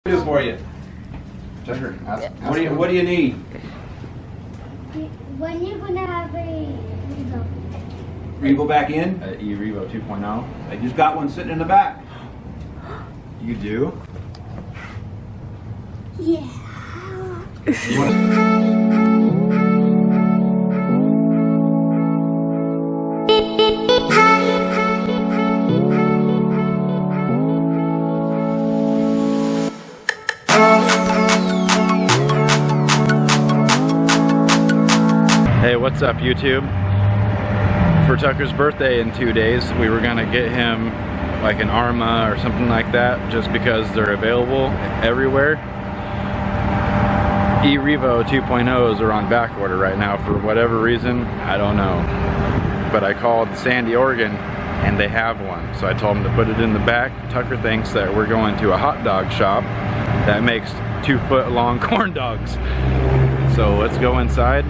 Do for you. Tukker, What do you need? When you gonna have a Revo? Revo back in? E-Revo 2.0. I just got one sitting in the back. You do? Yeah. You wanna... Hey, what's up YouTube? For Tukker's birthday in 2 days, we were gonna get him like an Arma or something like that just because they're available everywhere. E-Revo 2.0s are on back order right now for whatever reason, I don't know. But I called Sandy, Oregon, and they have one. So I told them to put it in the back. Tukker thinks that we're going to a hot dog shop that makes 2-foot long corn dogs. So let's go inside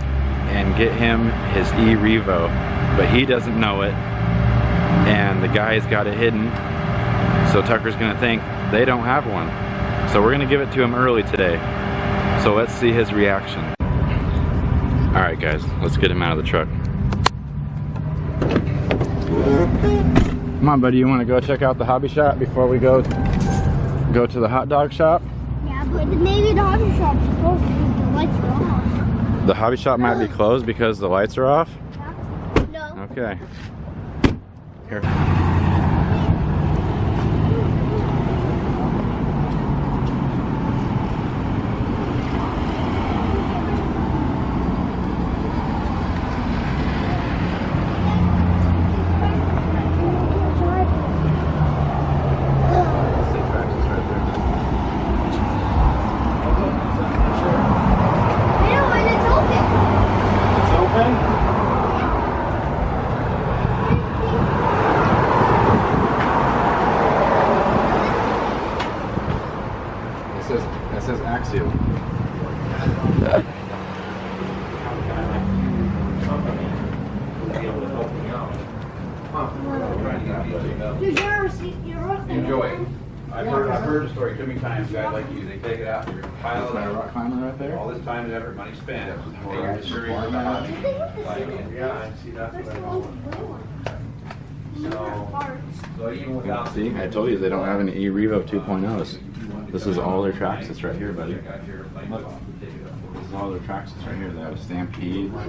and get him his E-Revo, but he doesn't know it, and the guy's got it hidden, so Tukker's gonna think they don't have one. So we're gonna give it to him early today. So let's see his reaction. All right guys, let's get him out of the truck. Come on buddy, you wanna go check out the hobby shop before we go to the hot dog shop? Yeah, but maybe the hobby shop's closed because the lights are off. The hobby shop might be closed because the lights are off? No. Okay. Here. It says Axial. Enjoy it. I've heard the story too many times, guys like you, they take it out, you're gonna pile it Is that a up. rock climber right there? All this time and effort, money spent, and you're just serious Yeah. about it. Yeah, I see that's what I know. So even without. See, I told you they don't have any E-Revo 2.0s. This is all their track sits right here, buddy. Look, this is all their track sits right here. They have a Stampede, Well,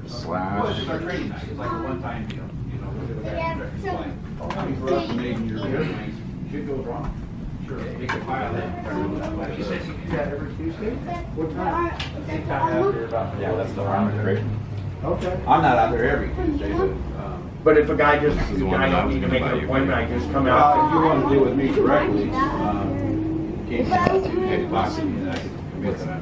it's Slash. just our training night, it's like a one-time deal, you know, look at the Yeah, back. so- For us, making your resumes, shit goes wrong. Sure, they can file it. She said you do that every Tuesday? What time? Yeah, that's the one right. Okay. I'm not out there every Tuesday, but, But if a guy just, This is the a one guy that I don't was need to gonna make buy an you. appointment, I just come if out. you want to deal with me directly, Hey,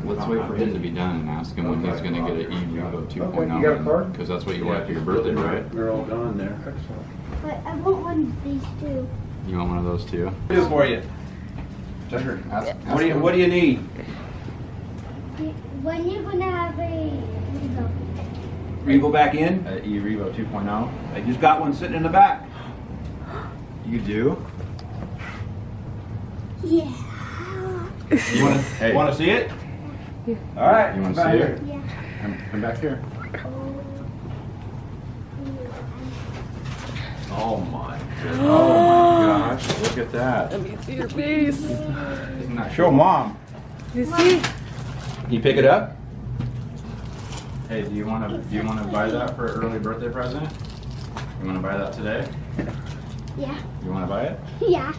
let's wait for him to be done and ask him when he's gonna get an E-Revo 2.0. Okay, you got a card? Because that's what you want for your birthday, right? They're all gone there. But I want one of these too. You want one of those too? do for you. Tukker, What do you need? When you gonna have a Revo? Revo back in? E-Revo 2.0. I just got one sitting in the back. You do? Yeah. You want to Hey. see it? All right. You want to come see back it? here. Yeah. Come back here. Oh my. Oh my gosh, look at that. Let me see your face. Isn't that Show mom. You see? You pick it up? Hey, do you want to buy that for an early birthday present? You want to buy that today? Yeah. You want to buy it? Yeah.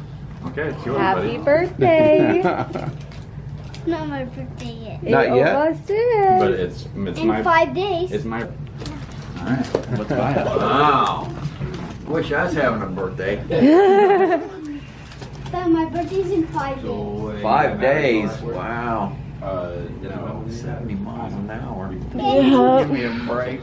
Okay, it's yours, Happy buddy. birthday. It's not my birthday yet. Not It yet? almost is. But it's In my 5 days. it's my. All right, let's buy it. Wow. Wish I was having a birthday. But my birthday's in 5 days. 5 days. Wow. 70 miles an hour. Yeah. Give me a break.